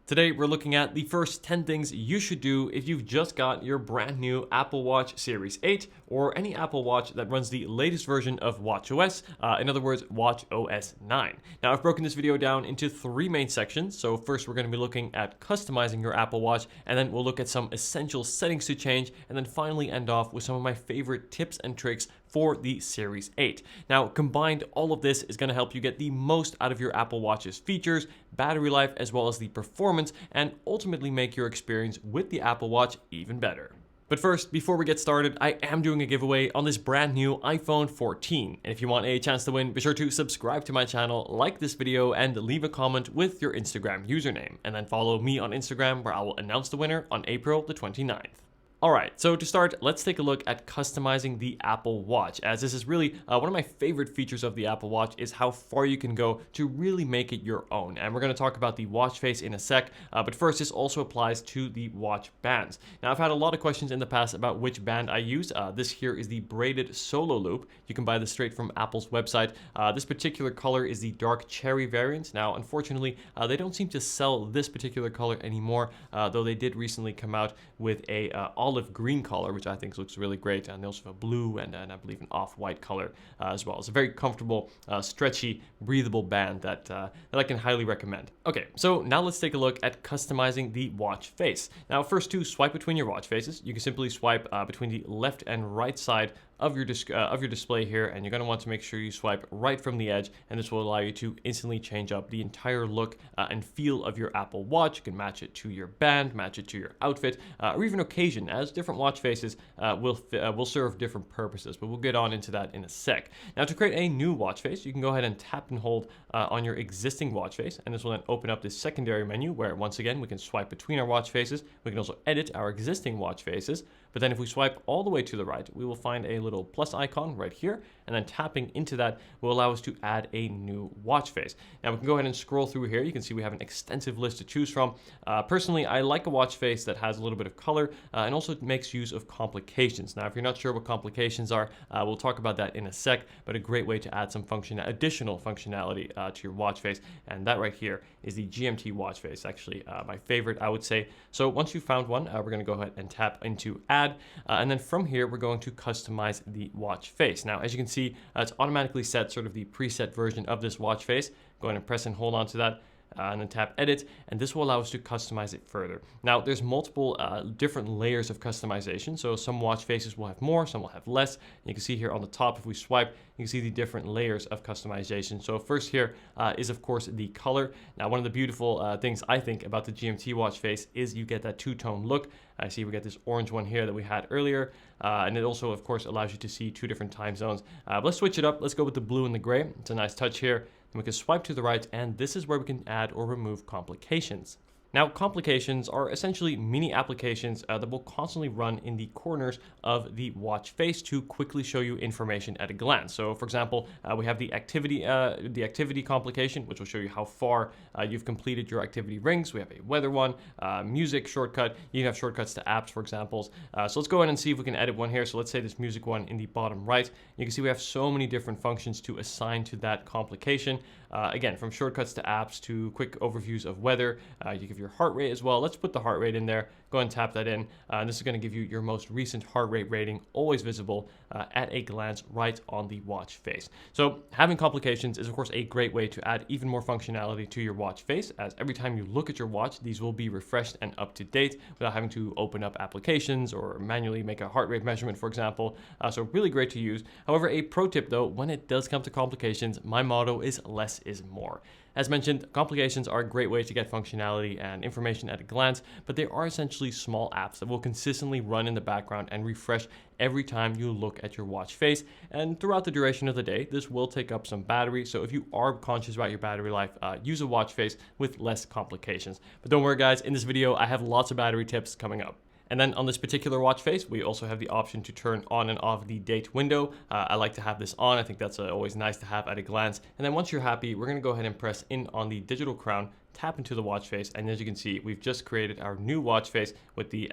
Today, we're looking at the first 10 things you should do if you've just got your brand new Apple Watch Series 8 or any Apple Watch that runs the latest version of watchOS, in other words, watchOS 9. Now, I've broken this video down into three main sections. So first, we're going to be looking at customizing your Apple Watch, and then we'll look at some essential settings to change, and then finally end off with some of my favorite tips and tricks for the Series 8. Now, combined, all of this is going to help you get the most out of your Apple Watch's features, battery life, as well as the performance, and ultimately make your experience with the Apple Watch even better. But first, before we get started, I am doing a giveaway on this brand new iPhone 14. And if you want a chance to win, be sure to subscribe to my channel, like this video, and leave a comment with your Instagram username. And then follow me on Instagram, where I will announce the winner on April the 29th. Alright, so to start, let's take a look at customizing the Apple Watch, as this is really one of my favorite features of the Apple Watch is how far you can go to really make it your own. And we're going to talk about the watch face in a sec, but first, this also applies to the watch bands. Now, I've had a lot of questions in the past about which band I use. This here is the braided solo loop. You can buy this straight from Apple's website. This particular color is the dark cherry variant. Now, unfortunately, they don't seem to sell this particular color anymore, though they did recently come out with a olive green color, which I think looks really great, and they also have a blue and I believe an off-white color as well. It's a very comfortable, stretchy, breathable band that I can highly recommend. Okay, so now let's take a look at customizing the watch face. Now, first, to swipe between your watch faces, you can simply swipe between the left and right side of your display here, and you're going to want to make sure you swipe right from the edge, and this will allow you to instantly change up the entire look and feel of your Apple Watch. You can match it to your band, match it to your outfit, or even occasion, as different watch faces will serve different purposes, but we'll get on into that in a sec. Now, to create a new watch face, you can go ahead and tap and hold on your existing watch face, and this will then open up this secondary menu where, once again, we can swipe between our watch faces. We can also edit our existing watch faces, but then if we swipe all the way to the right, we will find a little plus icon right here, and then tapping into that will allow us to add a new watch face. Now, we can go ahead and scroll through here. You can see we have an extensive list to choose from. Personally, I like a watch face that has a little bit of color and also makes use of complications. Now, if you're not sure what complications are, we'll talk about that in a sec, but a great way to add some additional functionality to your watch face, and that right here is the GMT watch face, actually my favorite, I would say. So once you've found one, we're going to go ahead and tap into add, and then from here, we're going to customize the watch face. Now, as you can see, it's automatically set sort of the preset version of this watch face. Go ahead and press and hold on to that. And then tap edit, and this will allow us to customize it further. Now, there's multiple different layers of customization. So some watch faces will have more, some will have less. And you can see here on the top, if we swipe, you can see the different layers of customization. So first here is, of course, the color. Now, one of the beautiful things I think about the GMT watch face is you get that two-tone look. I see we got this orange one here that we had earlier, and it also, of course, allows you to see two different time zones. Let's switch it up. Let's go with the blue and the gray. It's a nice touch here. And we can swipe to the right, and this is where we can add or remove complications. Now, complications are essentially mini applications that will constantly run in the corners of the watch face to quickly show you information at a glance. So, for example, we have the activity complication, which will show you how far you've completed your activity rings. We have a weather one, music shortcut. You can have shortcuts to apps, for examples. So let's go ahead and see if we can edit one here. So let's say this music one in the bottom right. You can see we have so many different functions to assign to that complication. Again, from shortcuts to apps to quick overviews of weather. You give your heart rate as well. Let's put the heart rate in there. Go ahead and tap that in. And this is going to give you your most recent heart rate rating, always visible at a glance right on the watch face. So having complications is, of course, a great way to add even more functionality to your watch face, as every time you look at your watch, these will be refreshed and up to date without having to open up applications or manually make a heart rate measurement, for example. So really great to use. However, a pro tip, though, when it does come to complications, my motto is less is more. As mentioned, complications are a great way to get functionality and information at a glance, but they are essentially small apps that will consistently run in the background and refresh every time you look at your watch face. And throughout the duration of the day, this will take up some battery. So if you are conscious about your battery life, use a watch face with less complications. But don't worry, guys, in this video, I have lots of battery tips coming up. And then on this particular watch face, we also have the option to turn on and off the date window. I like to have this on. I think that's always nice to have at a glance. And then once you're happy, we're going to go ahead and press in on the digital crown, tap into the watch face, and as you can see, we've just created our new watch face with the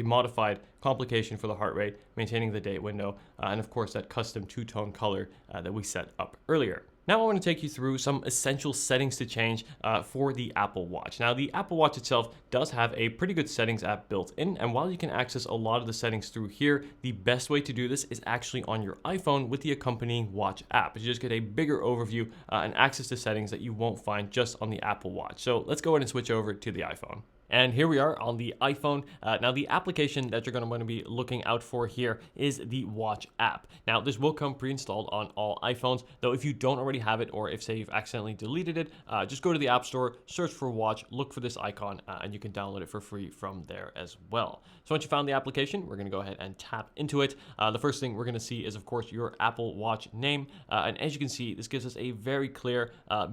modified complication for the heart rate, maintaining the date window, and of course that custom two-tone color that we set up earlier. Now I want to take you through some essential settings to change for the Apple Watch. Now the Apple Watch itself does have a pretty good settings app built in, and while you can access a lot of the settings through here, the best way to do this is actually on your iPhone with the accompanying Watch app. You just get a bigger overview and access to settings that you won't find just on the Apple Watch. So let's go ahead and switch over to the iPhone. And here we are on the iPhone. Now the application that you're going to want to be looking out for here is the Watch app. Now this will come pre-installed on all iPhones, though if you don't already have it, or if say you've accidentally deleted it, just go to the App Store, search for Watch, look for this icon, and you can download it for free from there as well. So once you found the application, we're going to go ahead and tap into it. The first thing we're going to see is of course your Apple Watch name, and as you can see, this gives us a very clear,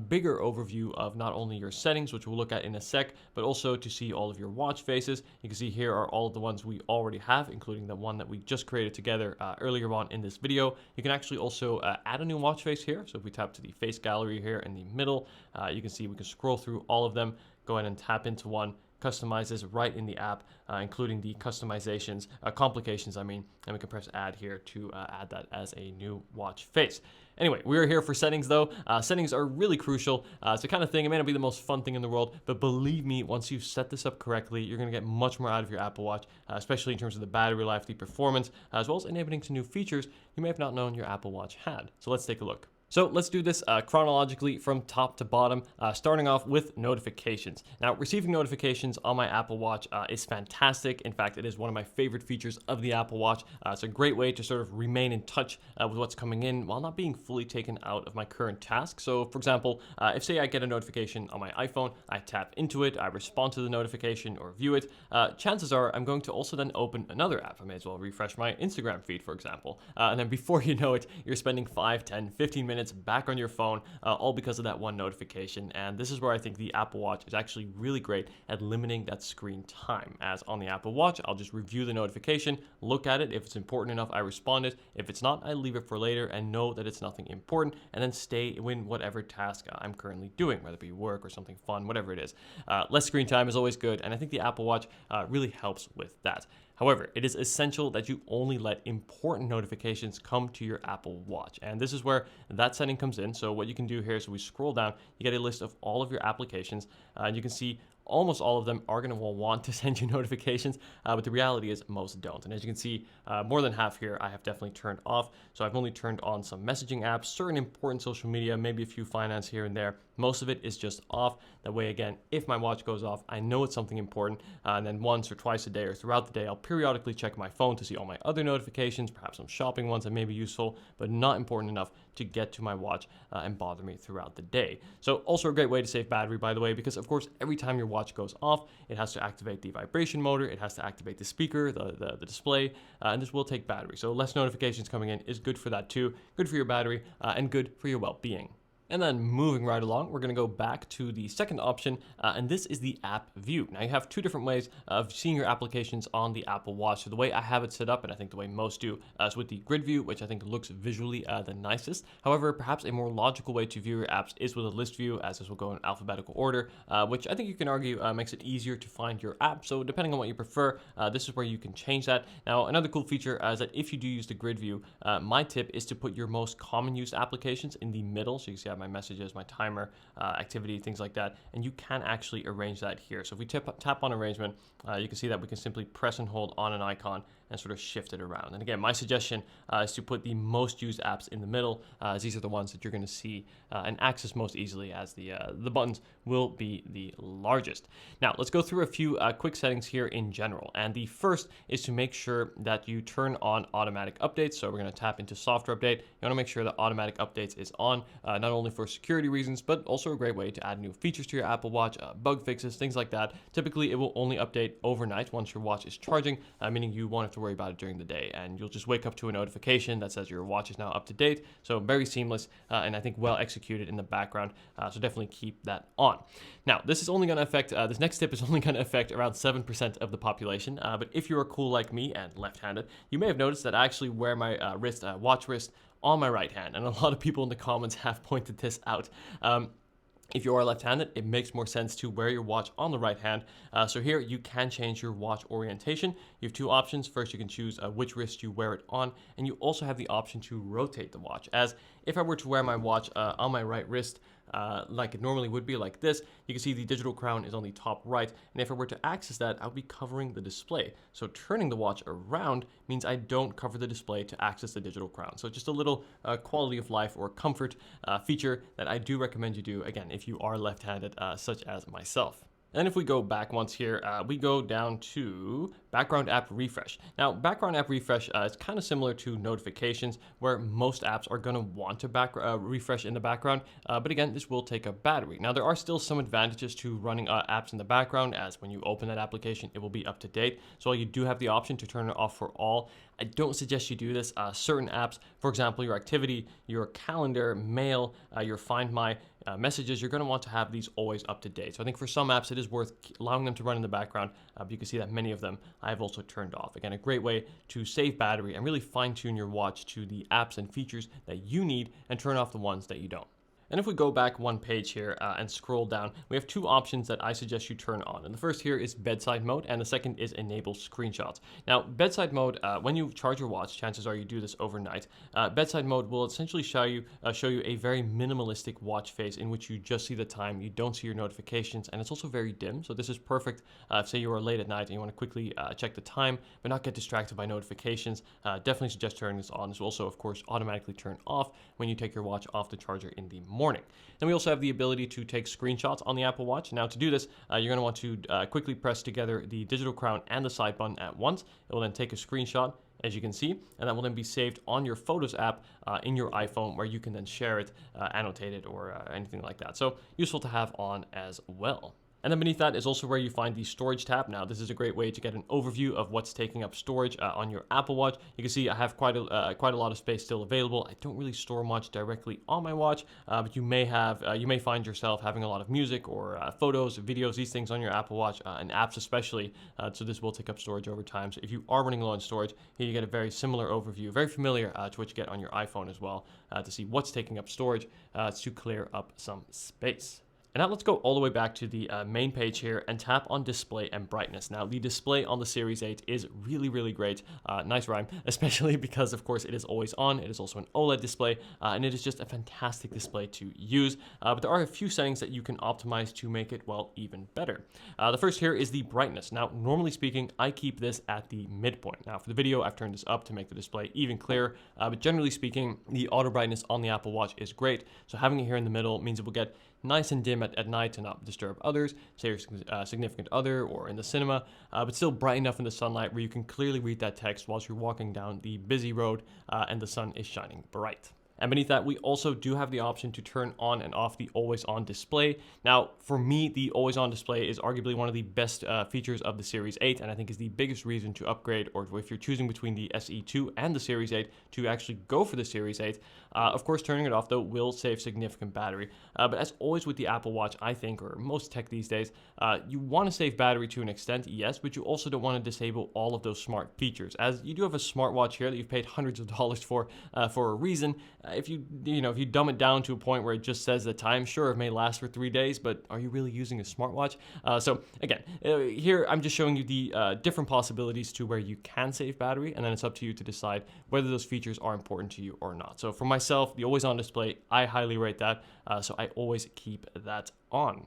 bigger overview of not only your settings, which we'll look at in a sec, but also to see all of your watch faces. You can see here are all of the ones we already have, including the one that we just created together earlier on in this video. You can actually also add a new watch face here. So if we tap to the face gallery here in the middle, you can see we can scroll through all of them, go ahead and tap into one, customize this right in the app, including the customizations, complications, I mean, and we can press add here to add that as a new watch face. Anyway, we are here for settings though. Settings are really crucial. It's the kind of thing, it may not be the most fun thing in the world, but believe me, once you've set this up correctly, you're gonna get much more out of your Apple Watch, especially in terms of the battery life, the performance, as well as enabling some new features you may have not known your Apple Watch had. So let's take a look. So let's do this chronologically from top to bottom, starting off with notifications. Now, receiving notifications on my Apple Watch is fantastic. In fact, it is one of my favorite features of the Apple Watch. It's a great way to sort of remain in touch with what's coming in while not being fully taken out of my current task. So for example, if say I get a notification on my iPhone, I tap into it, I respond to the notification or view it, chances are I'm going to also then open another app. I may as well refresh my Instagram feed, for example. And then before you know it, you're spending 5, 10, 15 minutes back on your phone, all because of that one notification. And this is where I think the Apple Watch is actually really great at limiting that screen time. As on the Apple Watch, I'll just review the notification, look at it. If it's important enough, I respond it. If it's not, I leave it for later and know that it's nothing important, and then stay in whatever task I'm currently doing, whether it be work or something fun, whatever it is. Less screen time is always good, and I think the Apple Watch really helps with that. However, it is essential that you only let important notifications come to your Apple Watch. And this is where that setting comes in. So what you can do here is we scroll down, you get a list of all of your applications, and you can see almost all of them are going to want to send you notifications, but the reality is most don't. And as you can see, more than half here I have definitely turned off. So I've only turned on some messaging apps, certain important social media, maybe a few finance here and there. Most of it is just off. That way, again, if my watch goes off, I know it's something important, and then once or twice a day or throughout the day, I'll periodically check my phone to see all my other notifications, perhaps some shopping ones that may be useful, but not important enough to get to my watch and bother me throughout the day. So also a great way to save battery, by the way, because of course, every time your watch goes off, it has to activate the vibration motor, it has to activate the speaker, the display, and this will take battery. So less notifications coming in is good for that too, good for your battery, and good for your well-being. And then moving right along, we're going to go back to the second option, and this is the app view. Now you have two different ways of seeing your applications on the Apple Watch. So the way I have it set up, and I think the way most do, is with the grid view, which I think looks visually the nicest. However, perhaps a more logical way to view your apps is with a list view, as this will go in alphabetical order, which I think you can argue makes it easier to find your app. So depending on what you prefer, this is where you can change that. Now, another cool feature is that if you do use the grid view, my tip is to put your most common used applications in the middle. So you can see I have my messages, my timer, activity, things like that, and you can actually arrange that here. So if we tap on arrangement, you can see that we can simply press and hold on an icon and sort of shift it around. And again, my suggestion is to put the most used apps in the middle, as these are the ones that you're going to see and access most easily, as the buttons will be the largest. Now, let's go through a few quick settings here in general. And the first is to make sure that you turn on automatic updates. So we're going to tap into software update. You want to make sure that automatic updates is on, not only for security reasons, but also a great way to add new features to your Apple Watch, bug fixes, things like that. Typically, it will only update overnight once your watch is charging, meaning you won't have to worry about it during the day, and you'll just wake up to a notification that says your watch is now up to date. So very seamless, and I think well executed in the background. So definitely keep that on. Now, this is only going to affect, this next tip is only going to affect around 7% of the population. But if you are cool like me and left-handed, you may have noticed that I actually wear my watch wrist on my right hand, and a lot of people in the comments have pointed this out. If you are left-handed, it makes more sense to wear your watch on the right hand. So here you can change your watch orientation. You have two options. First, you can choose which wrist you wear it on, and you also have the option to rotate the watch. As if I were to wear my watch on my right wrist, like it normally would be like this, you can see the digital crown is on the top right, and if I were to access that, I would be covering the display. So turning the watch around means I don't cover the display to access the digital crown. So just a little quality of life or comfort feature that I do recommend you do, again, if you are left-handed, such as myself. And if we go back once here, we go down to background app refresh. Now, background app refresh is kind of similar to notifications, where most apps are going to want to refresh in the background. But again, this will take up battery. Now, there are still some advantages to running apps in the background, as when you open that application, it will be up to date. So you do have the option to turn it off for all. I don't suggest you do this. Certain apps, for example, your activity, your calendar, mail, your Find My messages, you're going to want to have these always up to date. So I think for some apps, it is worth allowing them to run in the background. But you can see that many of them I have also turned off. Again, a great way to save battery and really fine tune your watch to the apps and features that you need and turn off the ones that you don't. And if we go back one page here and scroll down, we have two options that I suggest you turn on. And the first here is bedside mode, and the second is enable screenshots. Now, bedside mode, when you charge your watch, chances are you do this overnight. Bedside mode will essentially show you a very minimalistic watch face in which you just see the time, you don't see your notifications, and it's also very dim. So this is perfect if, say, you are late at night and you want to quickly check the time, but not get distracted by notifications. Definitely suggest turning this on. This will also, of course, automatically turn off when you take your watch off the charger in the morning. Then we also have the ability to take screenshots on the Apple Watch. Now to do this, you're going to want to quickly press together the digital crown and the side button at once. It will then take a screenshot, as you can see, and that will then be saved on your Photos app in your iPhone, where you can then share it, annotate it, or anything like that. So useful to have on as well. And then beneath that is also where you find the storage tab. Now, this is a great way to get an overview of what's taking up storage on your Apple Watch. You can see I have quite a lot of space still available. I don't really store much directly on my watch, but you may find yourself having a lot of music or photos, videos, these things on your Apple Watch and apps especially. So this will take up storage over time. So if you are running low on storage, here you get a very similar overview, very familiar to what you get on your iPhone as well, to see what's taking up storage to clear up some space. And now let's go all the way back to the main page here and tap on display and brightness. Now the display on the Series 8 is really, really great. Nice rhyme, especially because of course it is always on. It is also an OLED display and it is just a fantastic display to use. But there are a few settings that you can optimize to make it, well, even better. The first here is the brightness. Now, normally speaking, I keep this at the midpoint. Now for the video, I've turned this up to make the display even clearer. But generally speaking, the auto brightness on the Apple Watch is great. So having it here in the middle means it will get nice and dim at night to not disturb others, say your significant other or in the cinema, but still bright enough in the sunlight where you can clearly read that text whilst you're walking down the busy road and the sun is shining bright. And beneath that, we also do have the option to turn on and off the always on display. Now, for me, the always on display is arguably one of the best features of the Series 8, and I think is the biggest reason to upgrade, or if you're choosing between the SE2 and the Series 8, to actually go for the Series 8. Of course, turning it off, though, will save significant battery. But as always with the Apple Watch, I think, or most tech these days, you want to save battery to an extent, yes, but you also don't want to disable all of those smart features, as you do have a smartwatch here that you've paid hundreds of dollars for a reason. If you dumb it down to a point where it just says the time, sure, it may last for 3 days, but are you really using a smartwatch? So again, here I'm just showing you the different possibilities to where you can save battery, and then it's up to you to decide whether those features are important to you or not. So for myself, the always on display, I highly rate that, so I always keep that on.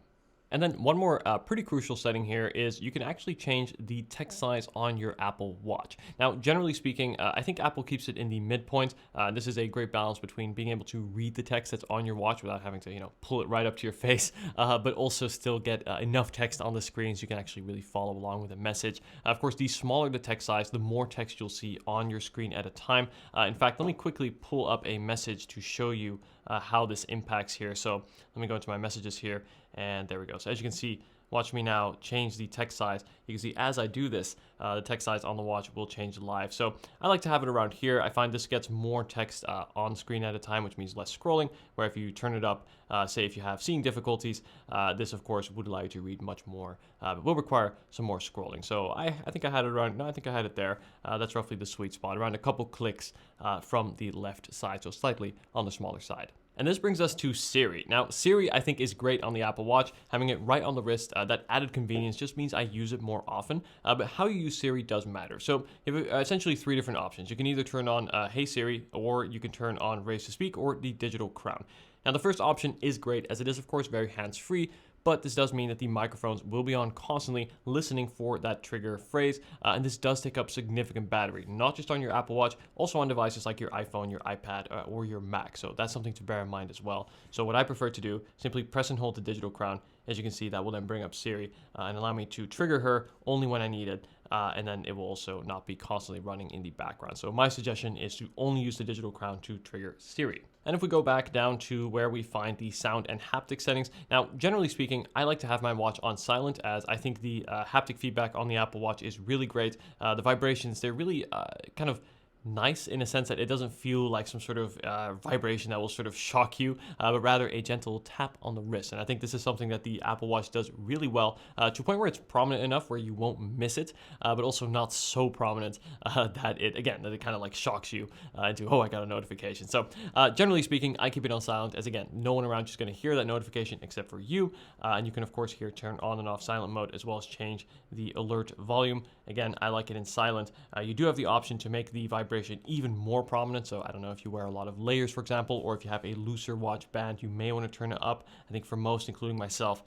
And then one more pretty crucial setting here is you can actually change the text size on your Apple Watch. Now, generally speaking, I think Apple keeps it in the midpoint. This is a great balance between being able to read the text that's on your watch without having to, pull it right up to your face, but also still get enough text on the screen so you can actually really follow along with a message. Of course, the smaller the text size, the more text you'll see on your screen at a time. In fact, let me quickly pull up a message to show you how this impacts here. So let me go into my messages here, and there we go. So as you can see, watch me now change the text size. You can see as I do this, the text size on the watch will change live. So I like to have it around here. I find this gets more text on screen at a time, which means less scrolling, where if you turn it up, say if you have seeing difficulties, this of course would allow you to read much more, but will require some more scrolling. So I think I had it around, no, I think I had it there. That's roughly the sweet spot, around a couple clicks from the left side, so slightly on the smaller side. And this brings us to Siri. Now, Siri, I think, is great on the Apple Watch. Having it right on the wrist, that added convenience just means I use it more often. But how you use Siri does matter. So you have essentially three different options. You can either turn on Hey Siri, or you can turn on Raise to Speak, or the digital crown. Now, the first option is great, as it is, of course, very hands-free, but this does mean that the microphones will be on constantly listening for that trigger phrase, and this does take up significant battery, not just on your Apple Watch, also on devices like your iPhone, your iPad, or your Mac. So that's something to bear in mind as well. So what I prefer to do, simply press and hold the digital crown. As you can see, that will then bring up Siri and allow me to trigger her only when I need it. And then it will also not be constantly running in the background. So my suggestion is to only use the digital crown to trigger Siri. And if we go back down to where we find the sound and haptic settings, now generally speaking, I like to have my watch on silent, as I think the haptic feedback on the Apple Watch is really great. The vibrations, they're really kind of nice in a sense that it doesn't feel like some sort of vibration that will sort of shock you, but rather a gentle tap on the wrist. And I think this is something that the Apple Watch does really well, to a point where it's prominent enough where you won't miss it, but also not so prominent that it kind of like shocks you into, oh, I got a notification. So generally speaking, I keep it on silent, as again, no one around is going to hear that notification except for you. And you can, of course, here turn on and off silent mode, as well as change the alert volume. Again, I like it in silent. You do have the option to make the vibration even more prominent. So I don't know if you wear a lot of layers, for example, or if you have a looser watch band, you may want to turn it up. I think for most, including myself,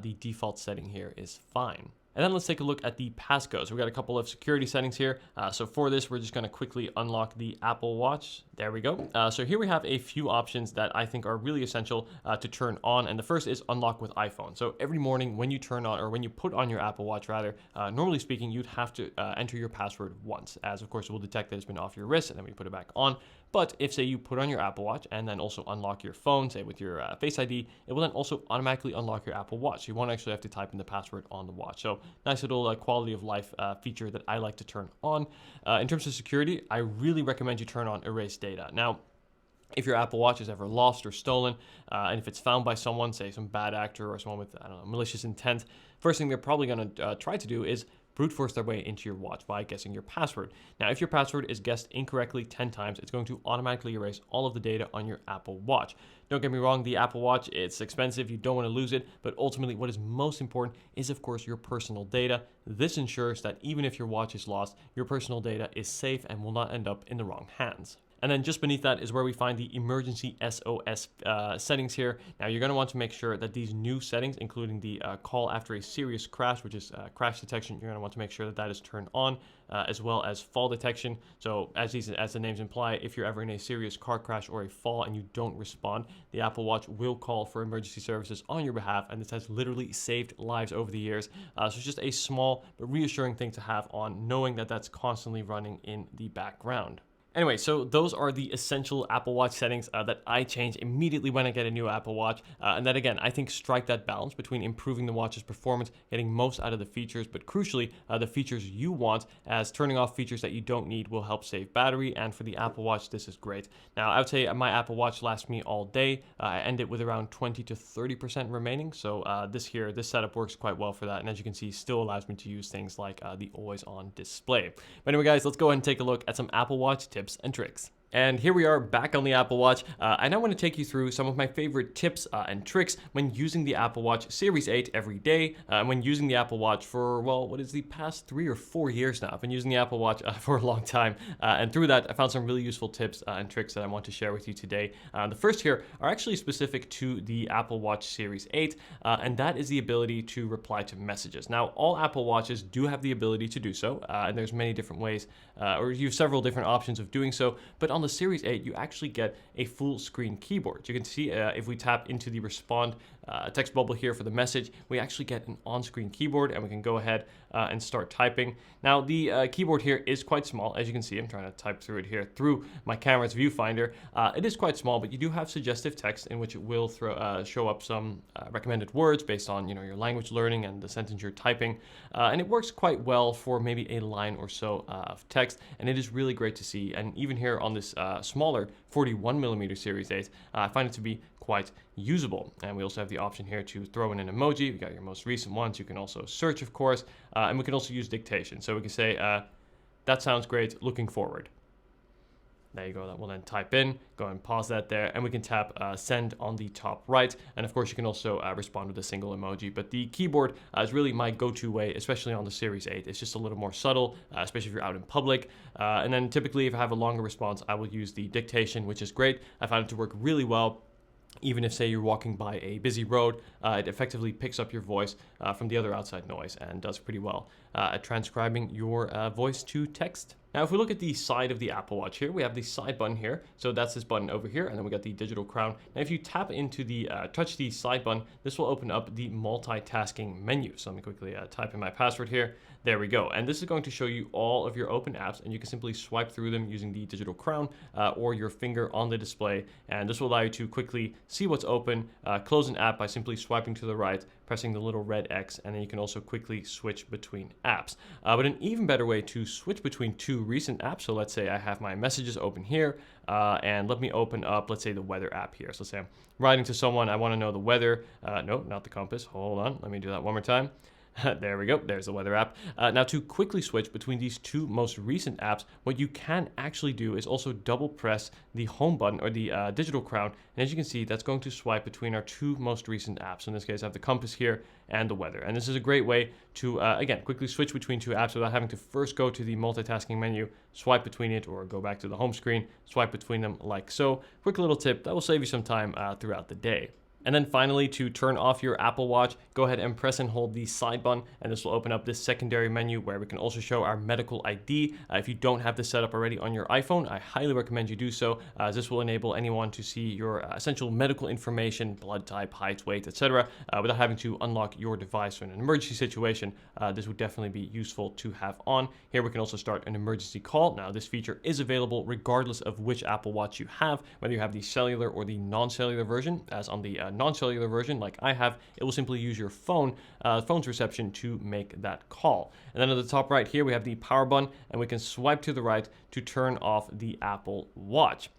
the default setting here is fine. And then let's take a look at the passcode. So we got a couple of security settings here. So for this, we're just going to quickly unlock the Apple Watch. There we go. So here we have a few options that I think are really essential to turn on. And the first is unlock with iPhone. So every morning when you turn on, or when you put on your Apple Watch rather, normally speaking, you'd have to enter your password once, as of course it will detect that it's been off your wrist, and then we put it back on. But if, say, you put on your Apple Watch and then also unlock your phone, say with your Face ID, it will then also automatically unlock your Apple Watch. So you won't actually have to type in the password on the watch. So nice little quality of life feature that I like to turn on. In terms of security, I really recommend you turn on Erase Data. Now, if your Apple Watch is ever lost or stolen, and if it's found by someone, say some bad actor or someone with, I don't know, malicious intent, first thing they're probably going to try to do is brute force their way into your watch by guessing your password. Now, if your password is guessed incorrectly 10 times, it's going to automatically erase all of the data on your Apple Watch. Don't get me wrong, the Apple Watch, it's expensive, you don't want to lose it, but ultimately what is most important is, of course, your personal data. This ensures that even if your watch is lost, your personal data is safe and will not end up in the wrong hands. And then just beneath that is where we find the emergency SOS settings here. Now, you're going to want to make sure that these new settings, including the call after a serious crash, which is crash detection, you're going to want to make sure that that is turned on, as well as fall detection. So as the names imply, if you're ever in a serious car crash or a fall and you don't respond, the Apple Watch will call for emergency services on your behalf, and this has literally saved lives over the years. So it's just a small but reassuring thing to have on, knowing that that's constantly running in the background. Anyway, so those are the essential Apple Watch settings that I change immediately when I get a new Apple Watch. And that, again, I think strike that balance between improving the watch's performance, getting most out of the features, but crucially, the features you want, as turning off features that you don't need will help save battery. And for the Apple Watch, this is great. Now, I would say my Apple Watch lasts me all day. I end it with around 20 to 30% remaining. So this setup works quite well for that. And as you can see, still allows me to use things like the always-on display. But anyway, guys, let's go ahead and take a look at some Apple Watch tips and tricks. And here we are back on the Apple Watch. I now want to take you through some of my favorite tips and tricks when using the Apple Watch Series 8 every day, and when using the Apple Watch for, well, what is the past 3 or 4 years now. I've been using the Apple Watch for a long time, and through that, I found some really useful tips and tricks that I want to share with you today. The first here are actually specific to the Apple Watch Series 8, and that is the ability to reply to messages. Now, all Apple Watches do have the ability to do so, and there's many different ways, or you have several different options of doing so, but on the Series 8, you actually get a full screen keyboard. You can see if we tap into the respond text bubble here for the message, we actually get an on-screen keyboard, and we can go ahead and start typing. Now, the keyboard here is quite small. As you can see, I'm trying to type through it here through my camera's viewfinder. It is quite small, but you do have suggestive text in which it will show up some recommended words based on your language learning and the sentence you're typing. And it works quite well for maybe a line or so of text, and it is really great to see. And even here on this smaller 41mm Series 8, I find it to be quite usable. And we also have the option here to throw in an emoji. We got your most recent ones. You can also search, of course, and we can also use dictation. So we can say, that sounds great, looking forward. There you go. That will then type in. Go and pause that there, and we can tap send on the top right. And of course, you can also respond with a single emoji. But the keyboard is really my go-to way, especially on the Series 8. It's just a little more subtle, especially if you're out in public. And then typically, if I have a longer response, I will use the dictation, which is great. I found it to work really well. Even if, say, you're walking by a busy road, it effectively picks up your voice from the other outside noise and does pretty well at transcribing your voice to text. Now, if we look at the side of the Apple Watch here, we have the side button here. So that's this button over here, and then we got the digital crown. Now, if you tap into the, touch the side button, this will open up the multitasking menu. So let me quickly type in my password here. There we go. And this is going to show you all of your open apps, and you can simply swipe through them using the digital crown or your finger on the display. And this will allow you to quickly see what's open, close an app by simply swiping to the right, pressing the little red X, and then you can also quickly switch between apps. But an even better way to switch between two recent apps, so let's say I have my messages open here, and let me open up, let's say, the weather app here. So let's say I'm writing to someone, I want to know the weather. No, not the compass. Hold on, let me do that one more time. There we go. There's the weather app. Now, to quickly switch between these two most recent apps, what you can actually do is also double press the home button or the digital crown. And as you can see, that's going to swipe between our two most recent apps. So in this case, I have the compass here and the weather. And this is a great way to, again, quickly switch between two apps without having to first go to the multitasking menu, swipe between it, or go back to the home screen, swipe between them like so. Quick little tip that will save you some time throughout the day. And then finally, to turn off your Apple Watch, go ahead and press and hold the side button, and this will open up this secondary menu where we can also show our medical ID. If you don't have this set up already on your iPhone, I highly recommend you do so, as this will enable anyone to see your essential medical information, blood type, height, weight, etc., without having to unlock your device in an emergency situation. This would definitely be useful to have on. Here we can also start an emergency call. Now, this feature is available regardless of which Apple Watch you have, whether you have the cellular or the non-cellular version. As on the non-cellular version like I have, it will simply use your phone's reception to make that call. And then at the top right here we have the power button, and we can swipe to the right to turn off the Apple Watch.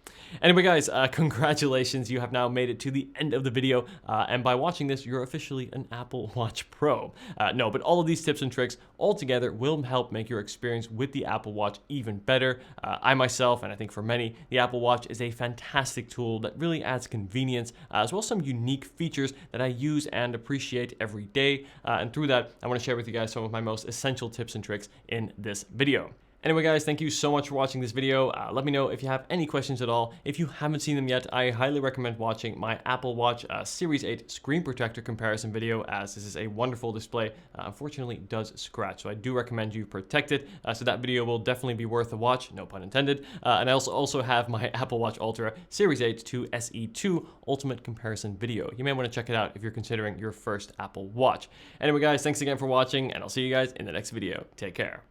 Anyway guys, congratulations, you have now made it to the end of the video, and by watching this you're officially an Apple Watch Pro. No, but all of these tips and tricks all together will help make your experience with the Apple Watch even better. I myself, and I think for many, the Apple Watch is a fantastic tool that really adds convenience, as well as some unique features that I use and appreciate every day. And through that, I want to share with you guys some of my most essential tips and tricks in this video. Anyway guys, thank you so much for watching this video. Let me know if you have any questions at all. If you haven't seen them yet, I highly recommend watching my Apple Watch Series 8 screen protector comparison video, as this is a wonderful display. Unfortunately, it does scratch, so I do recommend you protect it. So that video will definitely be worth a watch, no pun intended. And I also have my Apple Watch Ultra Series 8 to SE2 Ultimate Comparison video. You may want to check it out if you're considering your first Apple Watch. Anyway guys, thanks again for watching, and I'll see you guys in the next video. Take care.